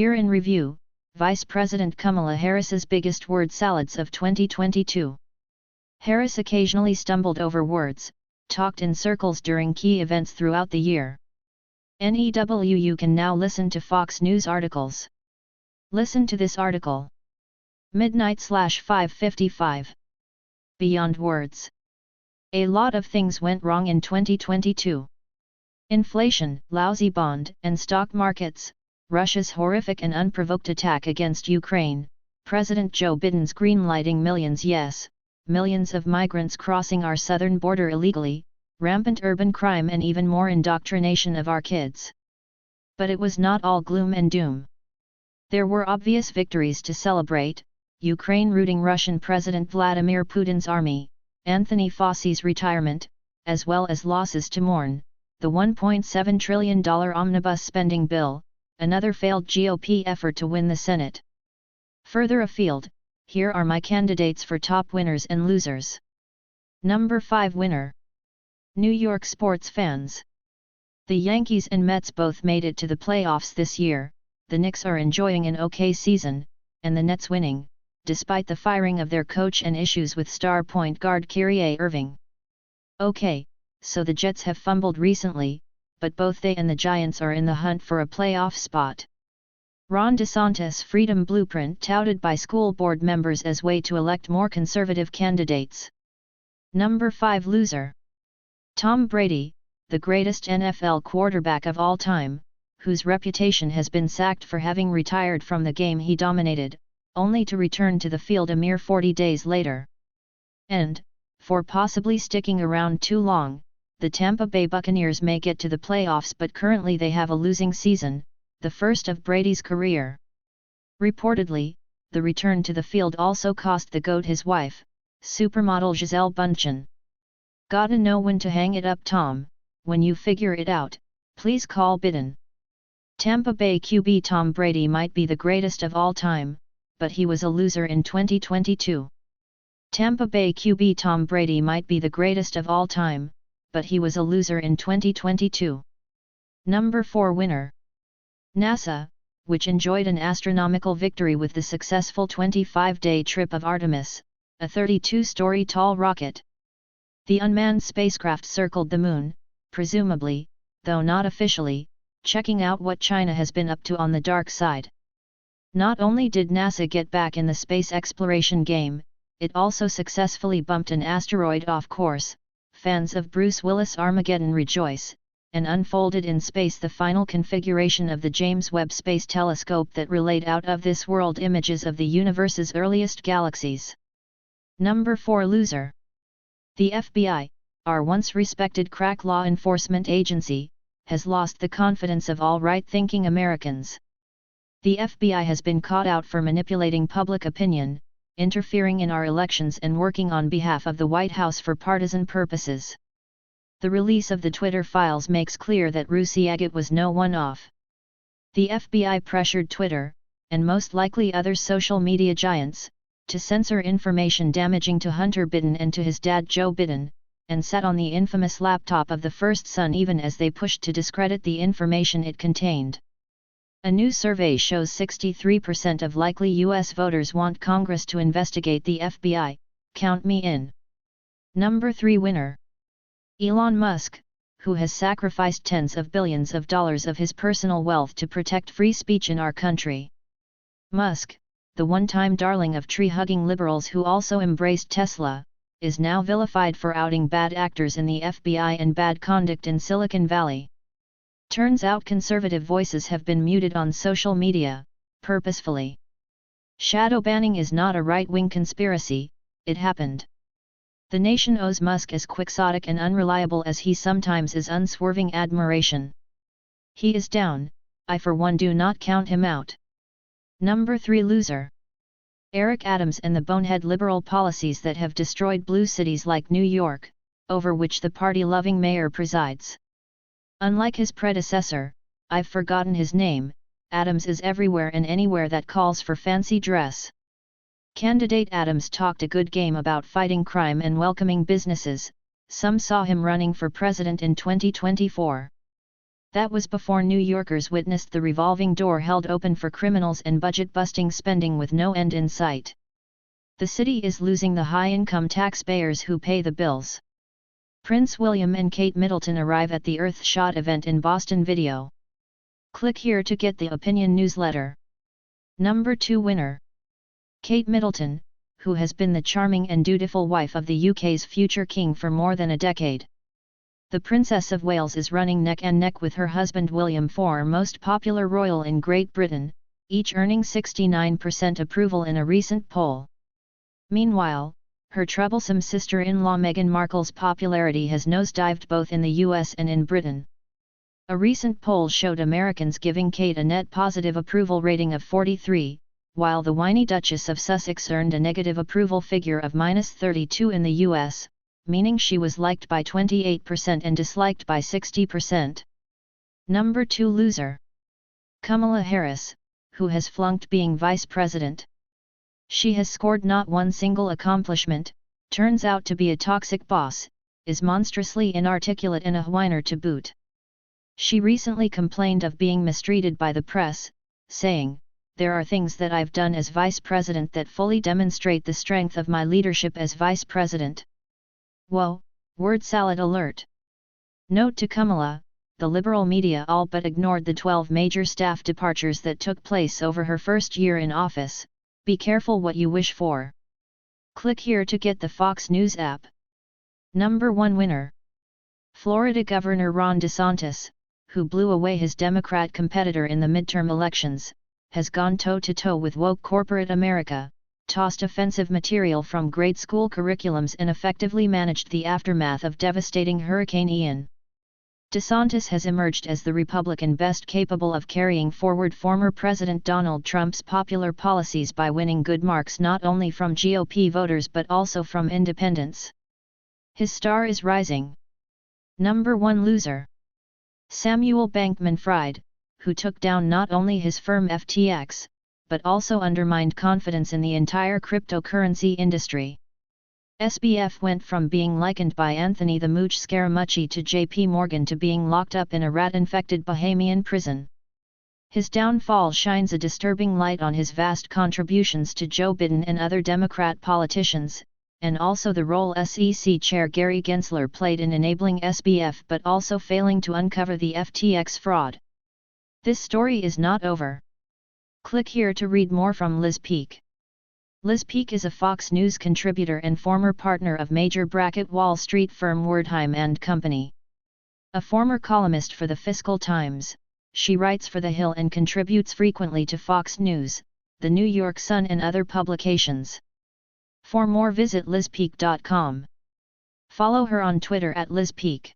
Year in Review, Vice President Kamala Harris's biggest word salads of 2022. Harris occasionally stumbled over words, talked in circles during key events throughout the year. You can now listen to Fox News articles. Listen to this article. Midnight/5:55. Beyond words. A lot of things went wrong in 2022. Inflation, lousy bond and stock markets, Russia's horrific and unprovoked attack against Ukraine, President Joe Biden's greenlighting millions of migrants crossing our southern border illegally, rampant urban crime and even more indoctrination of our kids. But it was not all gloom and doom. There were obvious victories to celebrate: Ukraine routing Russian President Vladimir Putin's army, Anthony Fauci's retirement, as well as losses to mourn, the $1.7 trillion omnibus spending bill, another failed GOP effort to win the Senate. Further afield, here are my candidates for top winners and losers. Number 5 winner. New York sports fans. The Yankees and Mets both made it to the playoffs this year, the Knicks are enjoying an okay season, and the Nets winning, despite the firing of their coach and issues with star point guard Kyrie Irving. Okay, so the Jets have fumbled recently, but both they and the Giants are in the hunt for a playoff spot. Ron DeSantis' Freedom Blueprint touted by school board members as way to elect more conservative candidates. Number 5 loser. Tom Brady, the greatest NFL quarterback of all time, whose reputation has been sacked for having retired from the game he dominated, only to return to the field a mere 40 days later. And, for possibly sticking around too long, the Tampa Bay Buccaneers may get to the playoffs, but currently they have a losing season, the first of Brady's career. Reportedly, the return to the field also cost the GOAT his wife, supermodel Gisele Bündchen. Gotta know when to hang it up, Tom. When you figure it out, please call Biden. Tampa Bay QB Tom Brady might be the greatest of all time, but he was a loser in 2022. Tampa Bay QB Tom Brady might be the greatest of all time, but he was a loser in 2022. Number 4 winner. NASA, which enjoyed an astronomical victory with the successful 25-day trip of Artemis, a 32-story tall rocket. The unmanned spacecraft circled the moon, presumably, though not officially, checking out what China has been up to on the dark side. Not only did NASA get back in the space exploration game, it also successfully bumped an asteroid off course. Fans of Bruce Willis' Armageddon rejoice, and unfolded in space the final configuration of the James Webb Space Telescope that relayed out-of-this-world images of the universe's earliest galaxies. Number 4 loser. The FBI, our once respected crack law enforcement agency, has lost the confidence of all right-thinking Americans. The FBI has been caught out for manipulating public opinion, interfering in our elections and working on behalf of the White House for partisan purposes. The release of the Twitter files makes clear that Rusi Agate was no one-off. The FBI pressured Twitter, and most likely other social media giants, to censor information damaging to Hunter Biden and to his dad Joe Biden, and sat on the infamous laptop of the first son even as they pushed to discredit the information it contained. A new survey shows 63% of likely U.S. voters want Congress to investigate the FBI. Count me in. Number 3 winner. Elon Musk, who has sacrificed tens of billions of dollars of his personal wealth to protect free speech in our country. Musk, the one-time darling of tree-hugging liberals who also embraced Tesla, is now vilified for outing bad actors in the FBI and bad conduct in Silicon Valley. Turns out conservative voices have been muted on social media, purposefully. Shadow banning is not a right-wing conspiracy, it happened. The nation owes Musk as quixotic and unreliable as he sometimes is unswerving admiration. He is down, I for one do not count him out. Number 3 loser. Eric Adams and the bonehead liberal policies that have destroyed blue cities like New York, over which the party-loving mayor presides. Unlike his predecessor, I've forgotten his name, Adams is everywhere and anywhere that calls for fancy dress. Candidate Adams talked a good game about fighting crime and welcoming businesses. Some saw him running for president in 2024. That was before New Yorkers witnessed the revolving door held open for criminals and budget-busting spending with no end in sight. The city is losing the high-income taxpayers who pay the bills. Prince William and Kate Middleton arrive at the Earthshot event in Boston Video. Click here to get the opinion newsletter. Number 2 winner. Kate Middleton, who has been the charming and dutiful wife of the UK's future king for more than a decade. The Princess of Wales is running neck and neck with her husband William for most popular royal in Great Britain, each earning 69% approval in a recent poll. Meanwhile, her troublesome sister-in-law Meghan Markle's popularity has nosedived both in the US and in Britain. A recent poll showed Americans giving Kate a net positive approval rating of 43, while the whiny Duchess of Sussex earned a negative approval figure of -32 in the US, meaning she was liked by 28% and disliked by 60%. Number 2 loser. Kamala Harris, who has flunked being vice president. She has scored not one single accomplishment, turns out to be a toxic boss, is monstrously inarticulate and a whiner to boot. She recently complained of being mistreated by the press, saying, "There are things that I've done as vice president that fully demonstrate the strength of my leadership as vice president." Whoa, word salad alert. Note to Kamala, the liberal media all but ignored the 12 major staff departures that took place over her first year in office. Be careful what you wish for. Click here to get the Fox News app. Number 1 winner. Florida Governor Ron DeSantis, who blew away his Democrat competitor in the midterm elections, has gone toe-to-toe with woke corporate America, tossed offensive material from grade school curriculums and effectively managed the aftermath of devastating Hurricane Ian. DeSantis has emerged as the Republican best capable of carrying forward former President Donald Trump's popular policies by winning good marks not only from GOP voters but also from independents. His star is rising. Number 1 loser. Samuel Bankman-Fried, who took down not only his firm FTX, but also undermined confidence in the entire cryptocurrency industry. SBF went from being likened by Anthony the Mooch Scaramucci to JP Morgan to being locked up in a rat-infected Bahamian prison. His downfall shines a disturbing light on his vast contributions to Joe Biden and other Democrat politicians, and also the role SEC Chair Gary Gensler played in enabling SBF but also failing to uncover the FTX fraud. This story is not over. Click here to read more from Liz Peek. Liz Peek is a Fox News contributor and former partner of major Wall Street firm Wertheim and Company. A former columnist for the Fiscal Times, she writes for The Hill and contributes frequently to Fox News, The New York Sun and other publications. For more visit lizpeek.com. Follow her on Twitter @LizPeek.